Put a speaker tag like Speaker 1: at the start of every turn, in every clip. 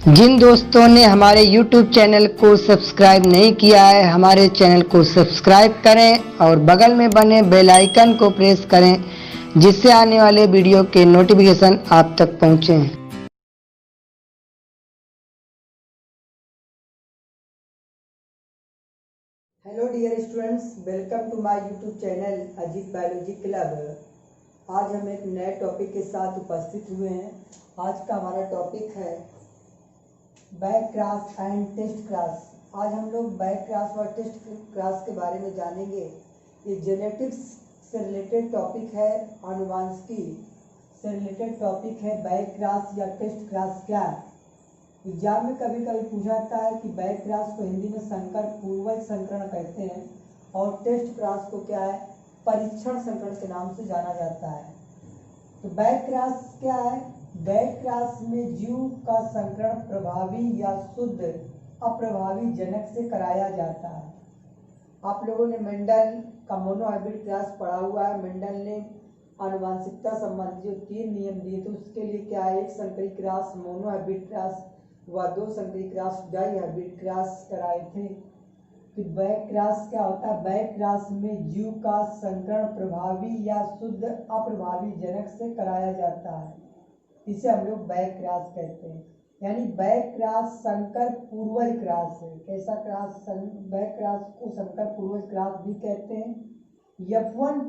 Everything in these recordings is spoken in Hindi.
Speaker 1: जिन दोस्तों ने हमारे YouTube चैनल को सब्सक्राइब नहीं किया है, हमारे चैनल को सब्सक्राइब करें और बगल में बने बेल आइकन को प्रेस करें, जिससे आने वाले वीडियो के नोटिफिकेशन आप तक पहुंचें।
Speaker 2: Hello dear students, welcome to my YouTube channel Ajit biology club. आज हम एक नए टॉपिक के साथ उपस्थित हुए हैं। आज का हमारा टॉपिक है back cross and test cross. आज हम लोग बैक क्रॉस और टेस्ट क्रॉस के बारे में जानेंगे। ये जेनेटिक्स से रिलेटेड टॉपिक है, आनुवांशिकी से रिलेटेड टॉपिक है। बैक क्रॉस या टेस्ट क्रॉस क्या है? एग्जाम में कभी कभी पूछा जाता है कि बैक क्रॉस को हिंदी में संकर पूर्वज संकरण कहते हैं और टेस्ट क्रॉस को क्या है, परीक्षण संकरण के नाम से जाना जाता है। तो बैक क्रॉस क्या है? बैक क्रॉस में जीव का संकरण प्रभावी या शुद्ध अप्रभावी जनक से कराया जाता है। आप लोगों ने मेंडल का मोनोहाइब्रिड क्रॉस पढ़ा हुआ है। मेंडल ने आनुवांशिकता संबंधी जो 3 नियम दिए थे, उसके लिए क्या है, एक संकरी क्रॉस मोनोहाइब्रिड क्रॉस व 2 संकरी क्रॉस डाइहाइब्रिड क्रॉस कराए थे। कि बैक क्रॉस क्या होता है? बैक क्रॉस में जीव का संकरण प्रभावी या शुद्ध अप्रभावी जनक से कराया जाता है, इसे हम लोग बैक क्रॉस कहते हैं। यानी बैक क्रॉस संकर पूर्वज क्रॉस है। कैसा क्रॉस? बैक क्रॉस को संकर पूर्वज क्रॉस भी कहते हैं। F1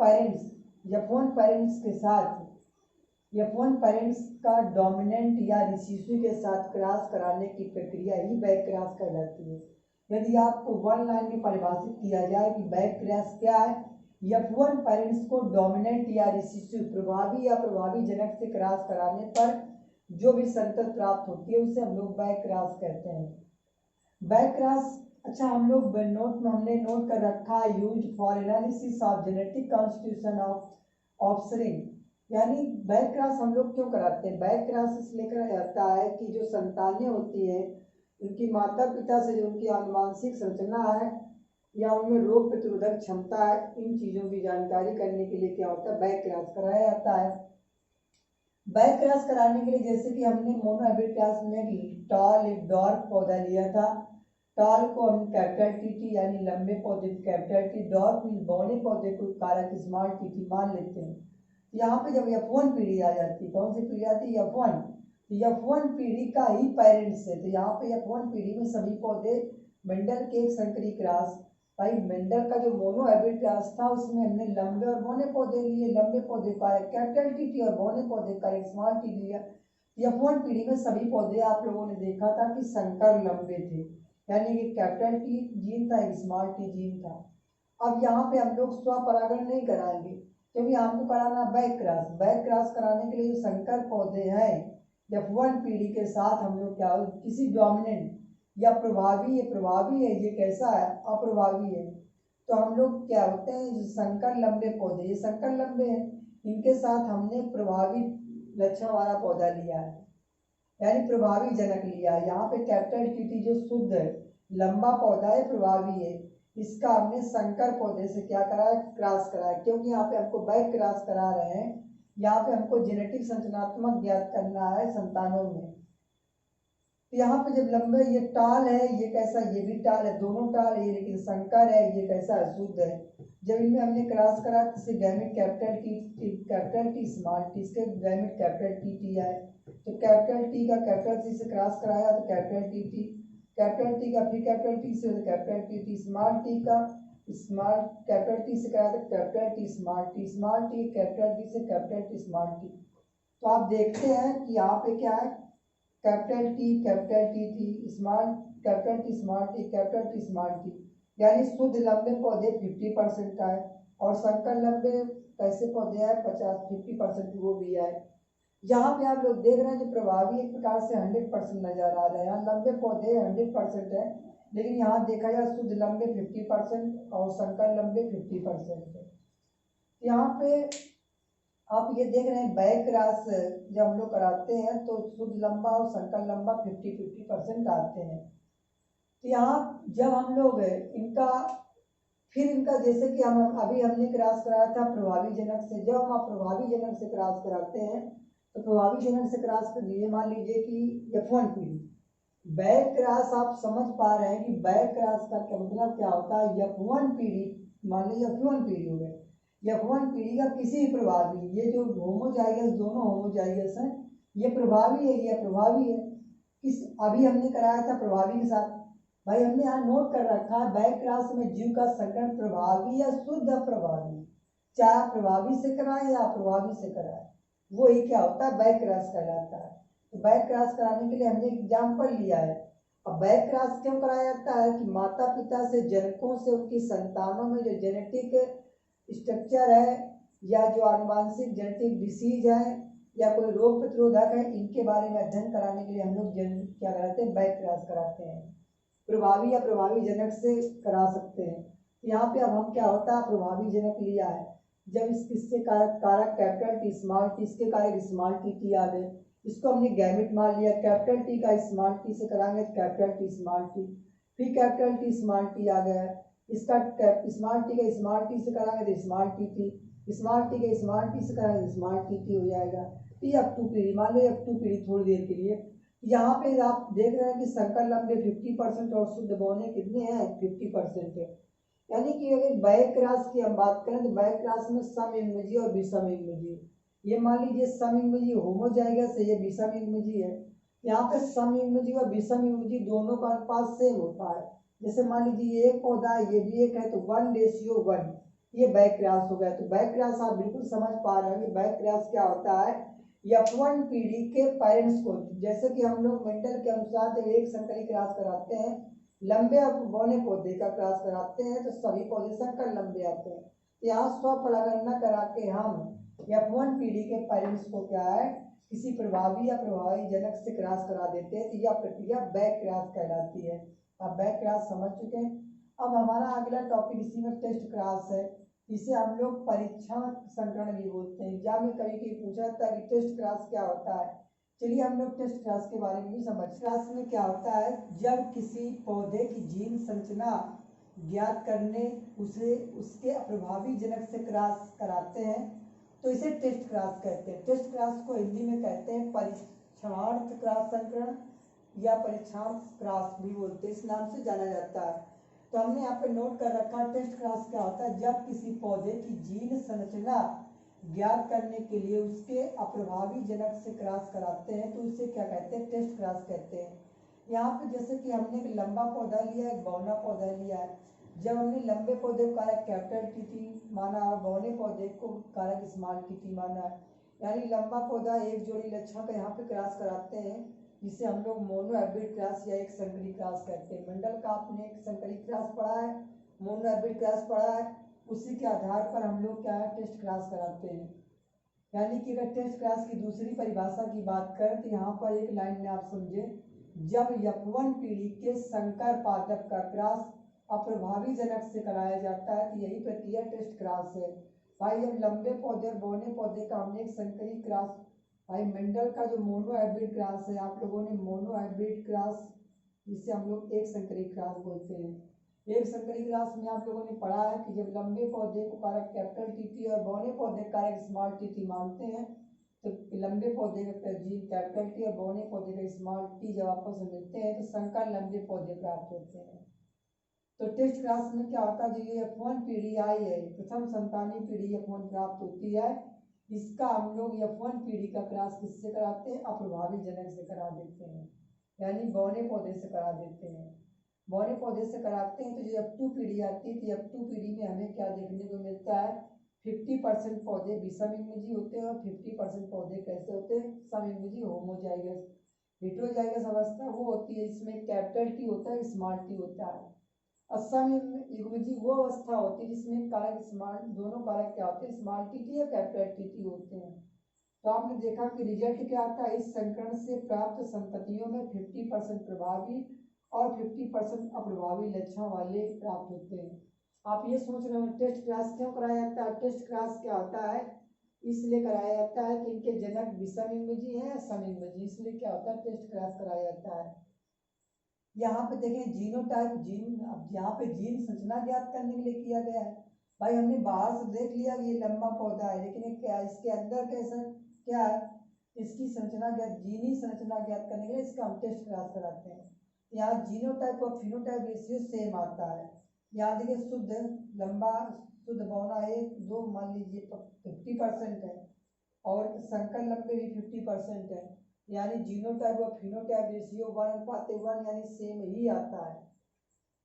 Speaker 2: पेरेंट्स के साथ F1 पेरेंट्स का डोमिनेंट या रिसेसिव के साथ क्रॉस कराने की प्रक्रिया ही बैक क्रॉस कहलाती है। यदि आपको वन लाइन में परिभाषित किया जाए कि बैक क्रॉस क्या है, F1 पेरेंट्स को डोमिनेंट या रिसेसिव प्रभावी या प्रभावी जनक से क्रॉस कराने पर जो भी संतति प्राप्त होती है उसे हम लोग बैक क्रॉस कहते हैं। बैक क्रॉस अच्छा, हम लोग हमने नोट कर रखा है, used for analysis of genetic constitution of offspring. यानी बैक क्रॉस हम लोग क्यों कराते हैं? बैक क्रॉस इसलिए कराया जाता है कि जो संतानें होती हैं, उनकी माता पिता से जो उनकी आनुवांशिक संरचना है या उनमें रोग प्रतिरोधक क्षमता है, इन चीज़ों की जानकारी करने के लिए क्या होता है, बैक क्रॉस कराया जाता है। बैक क्रॉस कराने के लिए जैसे कि हमने मोनोहाइब्रिड क्रॉस में टॉल एक डॉर्फ पौधा लिया था। टॉल को हम कैपिटल टी यानी लंबे पौधे को कैपिटल टी, डॉर्फ मीन बौने पौधे को कारक स्मॉल टी मान लेते हैं। यहाँ पे जब F1 पीढ़ी आ जाती है, कौन सी पीढ़ी आती है? F1। तो F1 पीढ़ी का ही पेरेंट्स है। तो यहाँ पे F1 पीढ़ी में सभी पौधे मेंडल के एक संकरी क्रॉस। भाई मेंडल का जो मोनोहाइब्रिड क्रॉस था उसमें हमने लंबे और बौने पौधे लिए। लंबे पौधे का एक कैपिटल टी और बौने पौधे का एक स्मॉल टी लिया। F1 पीढ़ी में सभी पौधे आप लोगों ने देखा था कि संकर लंबे थे, यानी कि कैपिटल टी जीन था, एक स्मॉल टी जीन था। अब यहाँ पे हम लोग स्वपरागण नहीं कराएंगे क्योंकि हमको कराना बैक क्रॉस। बैक क्रॉस कराने के लिए जो संकर पौधे हैं F1 पीढ़ी के साथ हम लोग क्या किसी डोमिनेंट या प्रभावी, ये प्रभावी है, ये कैसा है, अप्रभावी है, तो हम लोग क्या होते हैं, जो संकर लंबे पौधे, ये संकर लंबे हैं, इनके साथ हमने प्रभावी लक्षण वाला पौधा लिया है, यानी प्रभावी जनक लिया है। यहाँ पे कैपिटल टी जो शुद्ध है, लंबा पौधा है, प्रभावी है, इसका हमने संकर पौधे से क्या करा, क्रॉस कराया। क्योंकि यहाँ पे हमको बैक क्रॉस करा रहे हैं, यहाँ पे हमको जेनेटिक संरचनात्मक ज्ञात करना है संतानों में। तो यहाँ पे जब लंबे, ये टाल है, ये कैसा, ये भी टाल है, दोनों टाल है, लेकिन संकर है, ये कैसा है, शुद्ध है। जब इनमें हमने क्रॉस करा तो gamete capital T small T, इसके गैमेट कैपिटल टी आए। तो कैपिटल टी का कैपिटल टी से क्रॉस कराया तो कैपिटल टी, कैपिटल टी का फिर कैपिटल टी से कैपिटल टी, स्मॉल टी का स्मॉल कैपिटल टी से कराया तो capital T, small T capital T से कैपिटल टी, स्मॉल टी। तो आप देखते हैं कि यहाँ पे क्या है, capital T small capital T small T capital T small T, यानी शुद्ध लंबे पौधे 50% का है और संकर लंबे कैसे पौधे हैं 50% वो भी है। यहाँ पे आप लोग देख रहे हैं जो प्रभावी एक प्रकार से 100% नजर आ रहे हैं। यहाँ लंबे पौधे 100% है, लेकिन यहाँ देखा जाए शुद्ध लंबे 50% और संकर लंबे 50% है। यहाँ पे आप ये देख रहे हैं बैक क्रॉस जब हम लोग कराते हैं तो शुद्ध लंबा और संकर लंबा 50% आते हैं। तो यहाँ जब हम लोग इनका जैसे कि हम अभी हमने क्रॉस कराया था प्रभावी जनक से, जब हम प्रभावी जनक से क्रॉस कराते हैं तो प्रभावी जनक से क्रॉस कर दिए, मान लीजिए कि F1 पीढ़ी, बैक क्रॉस आप समझ पा रहे हैं कि बैक क्रॉस का क्या मतलब क्या होता है। F1 पीढ़ी, मान लीजिए F1 पीढ़ी हो गए, F1 पीढ़ी का किसी भी प्रभावी, ये जो होमोजाइगस दोनों होमोजाइगस हैं, ये प्रभावी है, ये प्रभावी है। किस अभी हमने कराया था प्रभावी के साथ, भाई हमने यहाँ नोट कर रखा है बैक क्रॉस में जीव का संकरण प्रभावी या शुद्ध अप्रभावी, चाहे प्रभावी से कराए या अप्रभावी से कराए, वो ही क्या होता है बैक क्रॉस कहलाता है। तो बैक क्रॉस कराने के लिए हमने एग्जाम्पल लिया है। अब बैक क्रॉस क्यों कराया जाता है कि माता पिता से जनकों से उनकी संतानों में जो जेनेटिक स्ट्रक्चर है या जो आनुवांशिक जेनेटिक डिसीज है या कोई रोग प्रतिरोधक है, इनके बारे में अध्ययन कराने के लिए हम लोग क्या कराते हैं, बैक क्रॉस कराते हैं। प्रभावी या प्रभावी जनक से करा सकते हैं। यहाँ पे अब हम क्या होता है, प्रभावी जनक लिया है, जब इसके कारक कैपिटल टी स्मॉल टी, इसके कारक स्मॉल टी आ गए, इसको हमने गैमेट मान लिया, कैपिटल टी का स्मॉल टी से कराएंगे तो कैपिटल टी स्मॉल टी, फिर कैपिटल टी स्मॉल टी आ गया, इसका स्मॉल टी का स्मॉल टी से कराएंगे तो small T T, small T का स्मॉल टी से कराएंगे तो स्मॉल टी टी हो जाएगा। तो F2 पीढ़ी, मान लो F2 पीढ़ी थोड़ी देर के लिए, यहाँ पे आप देख रहे हैं कि संकर लंबे 50% और शुद्ध बौने कितने हैं, 50% है। यानी कि अगर बैक क्रॉस की हम बात करें तो बैक क्रॉस में समयुग्मजी और विषमयुग्मजी, ये मान लीजिए समयुग्मजी होमोजाइगस है, ये विषमयुग्मजी है। यहाँ पे समयुग्मजी और विषमयुग्मजी दोनों का अनुपात सेम होता है। जैसे मान लीजिए एक पौधा है, ये भी एक है, तो 1:1, ये बैक क्रॉस हो गया। तो बैक क्रॉस आप बिल्कुल समझ पा रहे हैं कि बैक क्रॉस क्या होता है। F1 पीढ़ी के पेरेंट्स को, जैसे कि हम लोग मेंडल के अनुसार जब एक संकरी क्रॉस कराते हैं, लंबे और बौने पौधे का क्रॉस कराते हैं तो सभी पौधे संकर लंबे आते हैं। यहाँ स्वपरागणना करा के हम F1 पीढ़ी के पेरेंट्स को क्या है, किसी प्रभावी या प्रभावी जनक से क्रॉस करा देते हैं, तो यह प्रक्रिया बैक क्रॉस कहलाती है। आप बैक क्रॉस समझ चुके हैं। अब हमारा अगला टॉपिक इसी में टेस्ट क्रॉस है, इसे हम लोग परीक्षण संकरण भी बोलते हैं। एग्जाम में कभी कभी पूछा जाता है कि टेस्ट क्रॉस क्या होता है। चलिए हम लोग टेस्ट क्रॉस के बारे में भी समझ। क्रॉस में क्या होता है, जब किसी पौधे की जीन संरचना ज्ञात करने उसे उसके अप्रभावी जनक से क्रॉस कराते हैं तो इसे टेस्ट क्रॉस कहते हैं। टेस्ट क्रॉस को हिंदी में कहते हैं परीक्षणार्थ क्रॉस संकरण या परीक्षणार्थ क्रॉस भी बोलते हैं, इस नाम से जाना जाता है। तो हमने यहाँ पे नोट कर रखा, टेस्ट क्रॉस क्या होता है, जब किसी पौधे की जीन संरचना ज्ञात करने के लिए उसके अप्रभावी जनक से क्रॉस कराते हैं तो उसे क्या कहते हैं, टेस्ट क्रॉस कहते हैं। यहाँ पे जैसे कि हमने एक लंबा पौधा लिया, एक बौना पौधा लिया है। जब हमने लंबे पौधे को कारक कैपिटल टी माना और बौने पौधे को कारक स्मॉल टी माना है, यानी लंबा पौधा एक जोड़ी लक्षण का यहाँ पे क्रॉस कराते हैं, जिसे हम लोग मोनो हाइब्रिड क्रॉस या एक संकरी क्रॉस कहते हैं। मंडल का आपने एक संकरी क्रॉस पढ़ा है, मोनो हाइब्रिड क्रॉस पढ़ा है, उसी के आधार पर हम लोग क्या है, टेस्ट क्रॉस कराते हैं। यानी कि अगर टेस्ट क्रॉस की दूसरी परिभाषा की बात करें तो यहाँ पर एक लाइन में आप समझे, जब F1 पीढ़ी के संकर पादप का क्रॉस अप्रभावी जनक से कराया जाता है तो यही प्रक्रिया टेस्ट क्रॉस है। भाई जब लंबे पौधे और बौने पौधे का हमने एक संकरी क्रॉस, भाई मेंडल का जो मोनो हाइब्रिड क्रॉस है, आप लोगों ने मोनो हाइब्रिड क्रॉस, जिसे हम लोग एक संकरी क्रॉस बोलते हैं। एक संकरी क्रॉस में आप लोगों ने पढ़ा है कि जब लंबे पौधे को कारक कैपिटल टी और बौने पौधे कारक स्मॉल टी मानते हैं तो लंबे पौधे का जीन कैपिटल टी और बौने पौधे का स्मॉल टी जब आपस में मिलते हैं तो संकर लंबे पौधे प्राप्त होते हैं। तो टेस्ट क्रॉस में क्या होता है, जो ये F1 पीढ़ी आई है, प्रथम संतानी पीढ़ी F1 प्राप्त होती है, इसका हम लोग F1 पीढ़ी का क्रॉस किससे कराते हैं, अप्रभावी जनक से करा देते हैं, यानी बौने पौधे से करा देते हैं। बौने पौधे से कराते हैं तो जो F2 पीढ़ी आती है तो F2 पीढ़ी में हमें क्या देखने को मिलता है, 50% पौधे विषमयुग्मजी होते हैं और 50% पौधे कैसे होते हैं, समयुग्मजी होमोजाइगस। हेटेरोजाइगस अवस्था वो होती है जिसमें कैपिटल टी होता है, स्मॉल टी होता है। असमयुग्मजी वो अवस्था होती है जिसमें कारक स्मॉल, दोनों कारक क्या होते हैं, स्मॉल टी या कैपिटल टी होते हैं। तो आपने देखा कि रिजल्ट क्या आता है, इस संकरण से प्राप्त संततियों में 50% प्रभावी और 50% अप्रभावी लक्षण वाले प्राप्त होते हैं। आप ये सोच रहे हो टेस्ट क्रॉस क्यों कराया जाता है, टेस्ट क्रॉस क्या होता है, इसलिए कराया जाता है कि इनके जनक विषमयुग्मजी हैं या समयुग्मजी, इसलिए क्या होता है, टेस्ट क्रॉस कराया जाता है। यहाँ पे देखें जीनोटाइप, जीन, अब यहाँ पे जीन संरचना ज्ञात करने के लिए किया गया है। भाई हमने बाहर से देख लिया ये लंबा पौधा है, लेकिन क्या इसके अंदर कैसा क्या है, इसकी संरचना ज्ञात जीनी संरचना ज्ञात करने के लिए इसका हम टेस्ट क्रॉस कराते हैं। यहाँ जीनोटाइप और फिनोटाइप रेशियो सेम आता है। यहाँ देखिए शुद्ध लंबा शुद्ध बौना 1 2 मान लीजिए 50% है और संकर लंबे भी 50% है, यानी जीनोटाइप और फिनोटाइप रेशियो 1:1 यानी सेम ही आता है।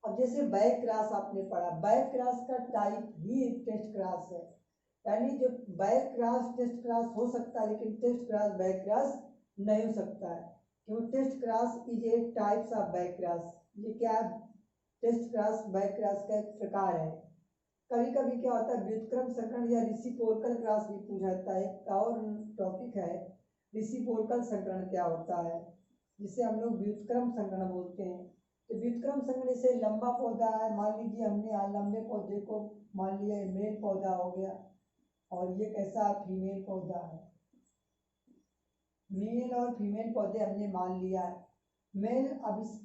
Speaker 2: अब जैसे बैक क्रॉस आपने पढ़ा, बैक क्रॉस का टाइप ही टेस्ट क्रॉस है, यानी जो बैक क्रॉस टेस्ट क्रॉस हो सकता है लेकिन टेस्ट क्रॉस बैक क्रॉस नहीं हो सकता है, क्योंकि test cross is a types of back cross. ये क्या है? टेस्ट क्रॉस बैक क्रॉस का एक प्रकार है। कभी कभी क्या होता है व्युत्क्रम संकरण या रेसिप्रोकल क्रॉस भी पूछा जाता है। एक और टॉपिक है रेसिप्रोकल संकरण क्या होता है, जिसे हम लोग व्युत्क्रम संकरण बोलते हैं। तो व्युत्क्रम संकरण से लंबा पौधा है, मान लीजिए हमने लंबे पौधे को मान लिया मेल पौधा हो गया और ये कैसा फीमेल पौधा है। मेल और फीमेल पौधे हमने मान लिया है। मेल अब इस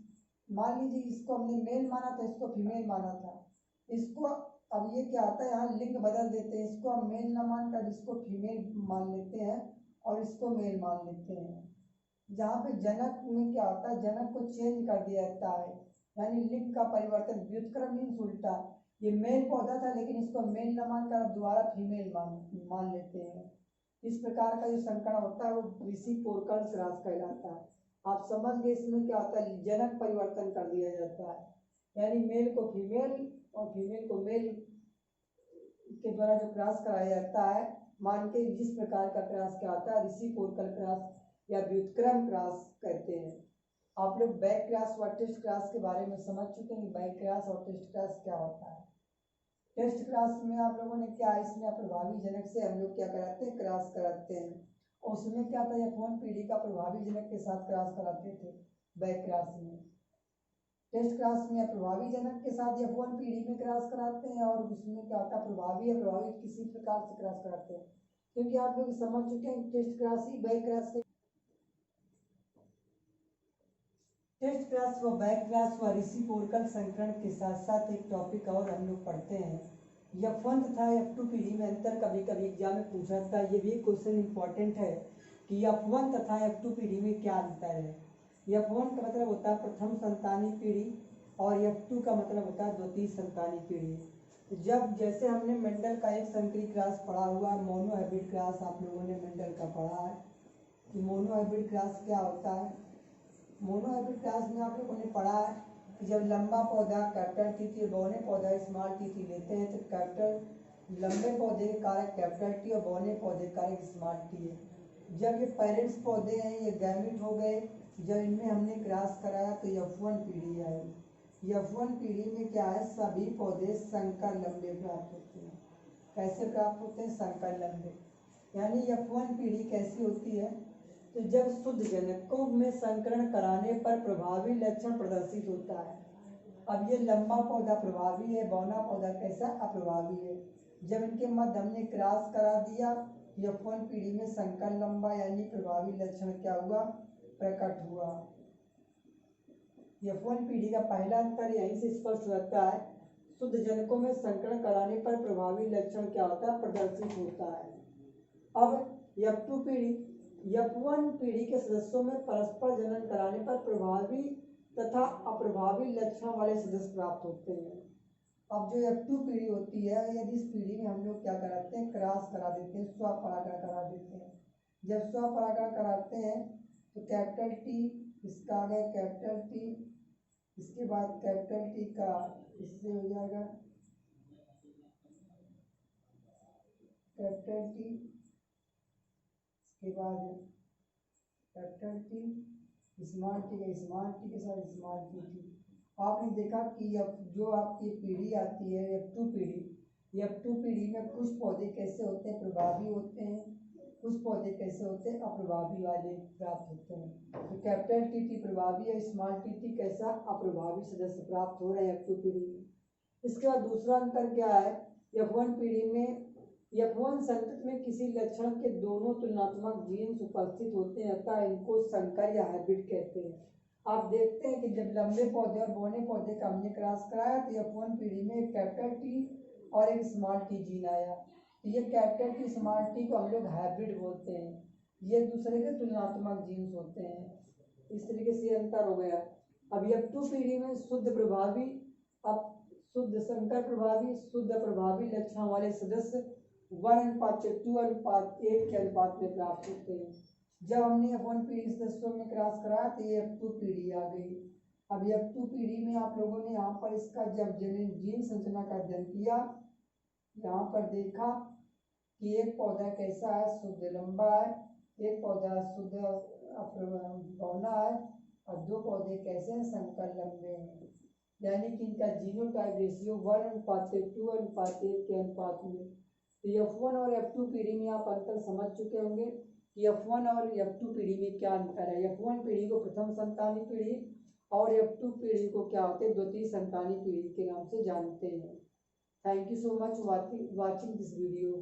Speaker 2: मान लीजिए इसको हमने मेल माना था, इसको फीमेल माना था, इसको अब ये क्या होता है यहाँ लिंग बदल देते हैं, इसको हम मेल ना मानकर इसको फीमेल मान लेते हैं और इसको मेल मान लेते हैं। जहाँ पे जनक में क्या होता है जनक को चेंज कर दिया जाता है, यानी लिंग का परिवर्तन। व्युत्क्रम मीन्स उल्टा, ये मेल पौधा था लेकिन इसको मेल न मानकर अब दोबारा फीमेल मान लेते हैं। इस प्रकार का जो संकरण होता है वो रेसिप्रोकल क्रॉस कहलाता है। आप समझ गए इसमें क्या होता है, जनक परिवर्तन कर दिया जाता है, यानी मेल को फीमेल और फीमेल को मेल के द्वारा जो क्रॉस कराया जाता है मान के, जिस प्रकार का क्रॉस क्या होता है रेसिप्रोकल क्रॉस या व्युत्क्रम क्रॉस कहते हैं। आप लोग बैक क्रॉस व टेस्ट क्रॉस के बारे में समझ चुके हैं, बैक क्रॉस और टेस्ट क्रॉस क्या होता है। टेस्ट क्रॉस में आप लोगों ने क्या, इसमें प्रभावी जनक से हम लोग क्या कराते हैं क्रॉस कराते हैं, और उसमें क्या था F1 पीढ़ी का प्रभावी जनक के साथ क्रॉस कराते थे बैक क्रॉस में। टेस्ट क्रॉस में प्रभावी जनक के साथ F1 पीढ़ी में क्रॉस कराते हैं और उसमें क्या होता है प्रभावी या प्रभावित किसी प्रकार से क्रॉस कराते हैं, क्योंकि आप लोग समझ चुके हैं टेस्ट क्रॉस ही बैक क्रॉस के। टेस्ट क्रॉस व बैक क्रॉस व रेसिप्रोकल संकरण के साथ साथ एक टॉपिक और हम लोग पढ़ते हैं F1 तथा F2 पीढ़ी में अंतर। कभी कभी एग्जाम में पूछा जाता है, ये भी क्वेश्चन इंपॉर्टेंट है कि F1 तथा F2 पीढ़ी में क्या अंतर है। F1 का मतलब होता है प्रथम संतानी पीढ़ी और F2 का मतलब होता है द्वितीय संतानी पीढ़ी। जब जैसे हमने मेंडल का एक संकरी क्रॉस पढ़ा हुआ है, मोनो हाइब्रिड क्रॉस आप लोगों ने मेंडल का पढ़ा है कि मोनो हाइब्रिड क्रॉस क्या होता है। मोनो हाइब्रिड क्रॉस में आप लोगों ने पढ़ा है कि जब लंबा पौधा कैपिटल टी थी, बौने पौधा स्मॉल टी थी लेते हैं तो कैपिटल लंबे पौधे के कारक कैपिटल टी और बौने पौधे के कारक स्मॉल टी है। जब ये पेरेंट्स पौधे हैं, ये गैमेट हो गए, जब इनमें हमने क्रॉस कराया तो F1 पीढ़ी आई। F1 पीढ़ी में क्या है, सभी पौधे संकर लंबे प्राप्त होते हैं। कैसे प्राप्त होते हैं, संकर लंबे। यानी F1 पीढ़ी कैसी होती है, तो जब शुद्ध जनकों में संकरण कराने पर प्रभावी लक्षण प्रदर्शित होता है। अब ये लंबा पौधा प्रभावी है, बौना पौधा कैसा अप्रभावी है। जब इनके मध्य हमने क्रॉस करा दिया F1 पीढ़ी में संकर लंबा यानी प्रभावी लक्षण क्या हुआ, प्रकट हुआ। F1 पीढ़ी का पहला अंतर यहीं से स्पष्ट होता है, शुद्ध जनकों में संकरण कराने पर प्रभावी लक्षण क्या होता है, प्रदर्शित होता है। अब F2 पीढ़ी, F1 पीढ़ी के सदस्यों में परस्पर जनन कराने पर प्रभावी तथा अप्रभावी लक्षण वाले सदस्य प्राप्त होते हैं। अब जो F2 पीढ़ी होती है, यदि इस पीढ़ी में हम लोग क्या कराते हैं, क्रॉस करा देते हैं, स्वपरागण करा देते हैं। जब स्वपरागण कराते हैं तो कैपिटल टी इसका आ गया कैपिटल टी, इसके बाद कैपिटल टी का इससे हो जाएगा कैपिटल टी, इसके बाद कैपिटल टी स्मॉल टी के साथ स्मॉल टी। आपने देखा कि जो आपकी पीढ़ी आती है F2 पीढ़ी में कुछ पौधे कैसे होते हैं, प्रभावी होते हैं, कुछ पौधे कैसे होते हैं, अप्रभावी वाले प्राप्त होते हैं। तो कैपिटल टी प्रभावी है, स्मॉल टी कैसा अप्रभावी सदस्य प्राप्त हो रहे हैं F2 पीढ़ी में। इसके बाद दूसरा अंतर क्या है, F1 पीढ़ी में F1 संतति में किसी लक्षण के दोनों तुलनात्मक जीन्स उपस्थित होते हैं, अतः इनको संकर या हाइब्रिड कहते हैं। आप देखते हैं कि जब लंबे पौधे और बौने पौधे का हमने क्रॉस कराया तो F1 पीढ़ी में एक कैपिटल टी और एक स्मॉल टी जीन आया। तो ये कैपिटल टी स्मॉल टी को हम लोग हाइब्रिड बोलते हैं। ये दूसरे के तुलनात्मक जीन्स होते हैं। इस तरीके से अंतर हो गया। अब F2 पीढ़ी में शुद्ध प्रभावी, अब शुद्ध संकर प्रभावी, शुद्ध प्रभावी लक्षण वाले सदस्य 1:2:1 के अनुपात में प्राप्त होते हैं। जब हमने F1 पीढ़ी सदस्यों में क्रॉस कराया तो ये F2 पीढ़ी आ गई। अब F2 पीढ़ी में आप लोगों ने यहाँ पर इसका जब जीन संरचना का अध्ययन किया, यहाँ पर देखा कि एक पौधा कैसा है, शुद्ध लंबा है, एक पौधा शुद्ध बौना है और दो पौधे कैसे हैं, संकर लंबे हैं। यानी कि इनका जीनोटाइप रेशियो 1:2:1 के अनुपात में। तो F1 और F2 पीढ़ी में आप अंतर समझ चुके होंगे कि F1 और F2 पीढ़ी में क्या अंतर है। F1 पीढ़ी को प्रथम संतानी पीढ़ी और F2 पीढ़ी को क्या होते हैं, द्वितीय संतानी पीढ़ी के नाम से जानते हैं। Thank you so much watching this video.